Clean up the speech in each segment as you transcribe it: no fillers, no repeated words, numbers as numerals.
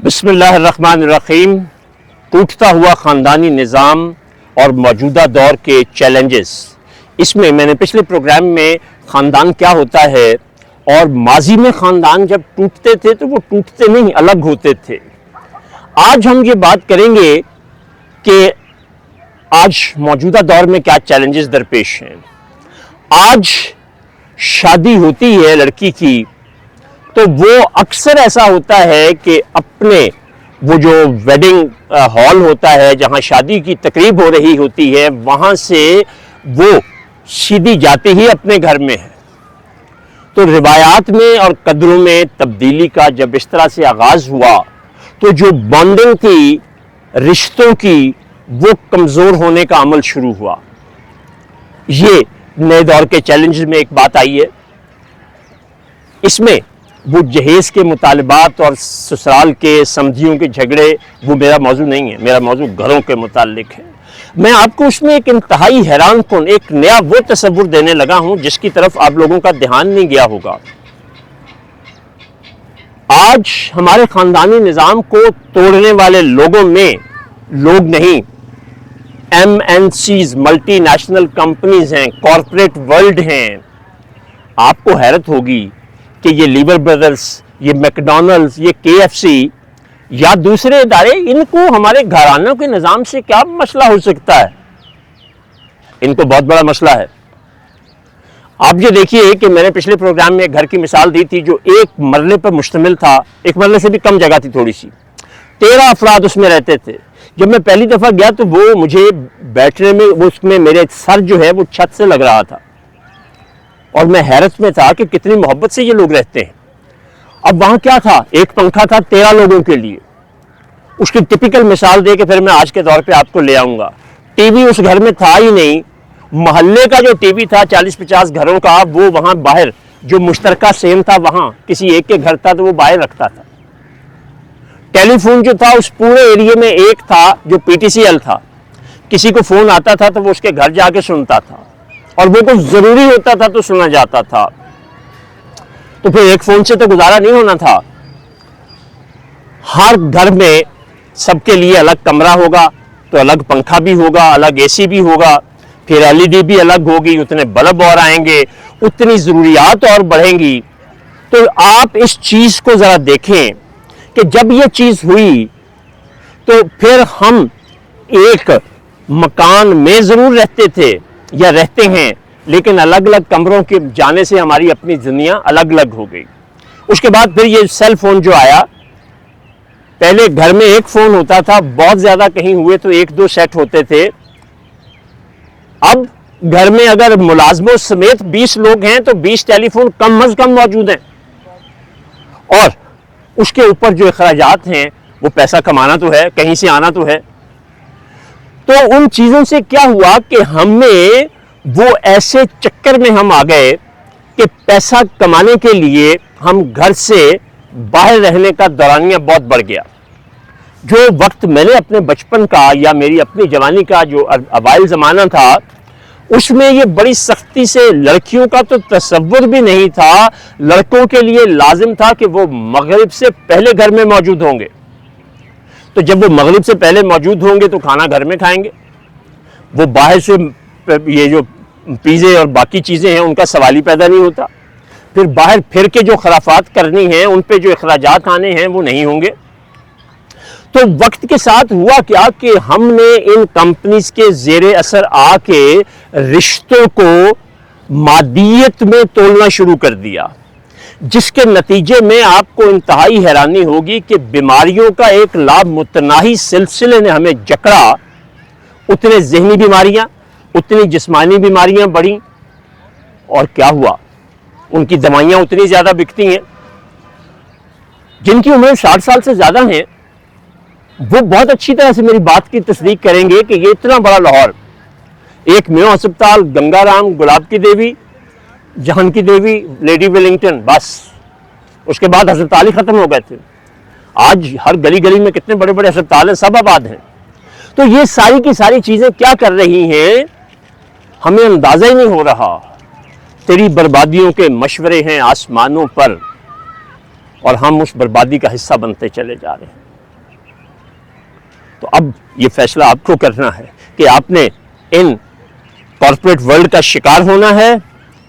بسم اللہ الرحمن الرحیم۔ ٹوٹتا ہوا خاندانی نظام اور موجودہ دور کے چیلنجز، اس میں نے پچھلے پروگرام میں خاندان کیا ہوتا ہے اور ماضی میں خاندان جب ٹوٹتے تھے تو وہ ٹوٹتے نہیں، الگ ہوتے تھے۔ آج ہم یہ بات کریں گے کہ آج موجودہ دور میں کیا چیلنجز درپیش ہیں۔ آج شادی ہوتی ہے لڑکی کی تو وہ اکثر ایسا ہوتا ہے کہ اپنے وہ جو ویڈنگ ہال ہوتا ہے جہاں شادی کی تقریب ہو رہی ہوتی ہے وہاں سے وہ سیدھی جاتی ہی اپنے گھر میں ہے۔ تو روایات میں اور قدروں میں تبدیلی کا جب اس طرح سے آغاز ہوا تو جو بانڈنگ تھی رشتوں کی وہ کمزور ہونے کا عمل شروع ہوا۔ یہ نئے دور کے چیلنجز میں ایک بات آئی ہے۔ اس میں وہ جہیز کے مطالبات اور سسرال کے سمدھیوں کے جھگڑے وہ میرا موضوع نہیں ہے، میرا موضوع گھروں کے متعلق ہے۔ میں آپ کو اس میں ایک انتہائی حیران کن ایک نیا وہ تصور دینے لگا ہوں جس کی طرف آپ لوگوں کا دھیان نہیں گیا ہوگا۔ آج ہمارے خاندانی نظام کو توڑنے والے لوگوں میں لوگ نہیں، MNCs, multi national companies ہیں، کارپوریٹ ورلڈ ہیں۔ آپ کو حیرت ہوگی کہ یہ لیور برادرز، یہ میکڈونلڈز، یہ KFC یا دوسرے ادارے، ان کو ہمارے گھرانوں کے نظام سے کیا مسئلہ ہو سکتا ہے؟ ان کو بہت بڑا مسئلہ ہے۔ آپ یہ دیکھیے کہ میں نے پچھلے پروگرام میں ایک گھر کی مثال دی تھی جو ایک مرلے پر مشتمل تھا، ایک مرلے سے بھی کم جگہ تھی تھوڑی سی، 13 افراد اس میں رہتے تھے۔ جب میں پہلی دفعہ گیا تو وہ مجھے بیٹھنے میں اس میں میرے سر جو ہے وہ چھت سے لگ رہا تھا اور میں حیرت میں تھا کہ کتنی محبت سے یہ لوگ رہتے ہیں۔ اب وہاں کیا تھا؟ ایک پنکھا تھا 13 لوگوں کے لیے۔ اس کی ٹپیکل مثال دے کے پھر میں آج کے دور پہ آپ کو لے آؤں گا۔ ٹی وی اس گھر میں تھا ہی نہیں، محلے کا جو ٹی وی تھا 40-50 گھروں کا وہ وہاں باہر جو مشترکہ سیم تھا وہاں کسی ایک کے گھر تھا تو وہ باہر رکھتا تھا۔ ٹیلی فون جو تھا اس پورے ایریے میں ایک تھا جو PTCL تھا، کسی کو فون آتا تھا تو وہ اس کے گھر جا کے سنتا تھا اور وہ کچھ ضروری ہوتا تھا تو سنا جاتا تھا۔ تو پھر ایک فون سے تو گزارا نہیں ہونا تھا، ہر گھر میں سب کے لیے الگ کمرہ ہوگا تو الگ پنکھا بھی ہوگا، الگ AC بھی ہوگا، پھر LED بھی الگ ہوگی، اتنے بلب اور آئیں گے، اتنی ضروریات اور بڑھیں گی۔ تو آپ اس چیز کو ذرا دیکھیں کہ جب یہ چیز ہوئی تو پھر ہم ایک مکان میں ضرور رہتے تھے یا رہتے ہیں لیکن الگ الگ کمروں کے جانے سے ہماری اپنی دنیا الگ الگ ہو گئی۔ اس کے بعد پھر یہ سیل فون جو آیا، پہلے گھر میں ایک فون ہوتا تھا، بہت زیادہ کہیں ہوئے تو 1-2 سیٹ ہوتے تھے۔ اب گھر میں اگر ملازموں سمیت 20 لوگ ہیں تو 20 ٹیلی فون کم از کم موجود ہیں، اور اس کے اوپر جو اخراجات ہیں وہ پیسہ کمانا تو ہے، کہیں سے آنا تو ہے۔ تو ان چیزوں سے کیا ہوا کہ ہمیں وہ ایسے چکر میں ہم آ گئے کہ پیسہ کمانے کے لیے ہم گھر سے باہر رہنے کا دورانیہ بہت بڑھ گیا۔ جو وقت میں نے اپنے بچپن کا یا میری اپنی جوانی کا جو اوائل زمانہ تھا اس میں یہ بڑی سختی سے لڑکیوں کا تو تصور بھی نہیں تھا، لڑکوں کے لیے لازم تھا کہ وہ مغرب سے پہلے گھر میں موجود ہوں گے۔ تو جب وہ مغرب سے پہلے موجود ہوں گے تو کھانا گھر میں کھائیں گے، وہ باہر سے یہ جو پیزے اور باقی چیزیں ہیں ان کا سوال ہی پیدا نہیں ہوتا۔ پھر باہر پھر کے جو خرافات کرنی ہیں ان پہ جو اخراجات آنے ہیں وہ نہیں ہوں گے۔ تو وقت کے ساتھ ہوا کیا کہ ہم نے ان کمپنیز کے زیر اثر آ کے رشتوں کو مادیت میں تولنا شروع کر دیا، جس کے نتیجے میں آپ کو انتہائی حیرانی ہوگی کہ بیماریوں کا ایک لامتناہی سلسلے نے ہمیں جکڑا۔ اتنے ذہنی بیماریاں، اتنی جسمانی بیماریاں بڑھیں، اور کیا ہوا؟ ان کی دوائیاں اتنی زیادہ بکتی ہیں۔ جن کی عمر 60 سال سے زیادہ ہیں وہ بہت اچھی طرح سے میری بات کی تصدیق کریں گے کہ یہ اتنا بڑا لاہور، ایک میو ہسپتال، گنگا رام، گلاب کی دیوی، جہان کی دیوی، لیڈی ویلنگٹن، بس اس کے بعد ہسپتال ہی ختم ہو گئے تھے۔ آج ہر گلی گلی میں کتنے بڑے بڑے ہسپتال ہیں، سب آباد ہیں۔ تو یہ ساری کی ساری چیزیں کیا کر رہی ہیں ہمیں اندازہ ہی نہیں ہو رہا۔ تیری بربادیوں کے مشورے ہیں آسمانوں پر اور ہم اس بربادی کا حصہ بنتے چلے جا رہے ہیں۔ تو اب یہ فیصلہ آپ کو کرنا ہے کہ آپ نے ان کارپوریٹ ورلڈ کا شکار ہونا ہے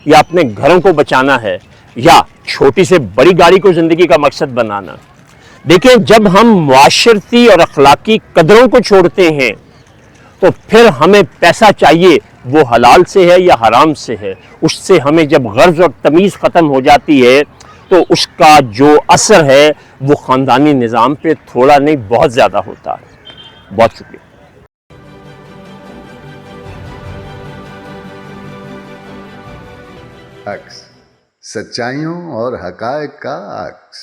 یا اپنے گھروں کو بچانا ہے یا چھوٹی سے بڑی گاڑی کو زندگی کا مقصد بنانا. دیکھیں جب ہم معاشرتی اور اخلاقی قدروں کو چھوڑتے ہیں تو پھر ہمیں پیسہ چاہیے وہ حلال سے ہے یا حرام سے ہے. اس سے ہمیں جب غرض اور تمیز ختم ہو جاتی ہے تو اس کا جو اثر ہے وہ خاندانی نظام پہ تھوڑا نہیں بہت زیادہ ہوتا ہے. بہت شکریہ. عکس، سچائیوں اور حقائق کا عکس.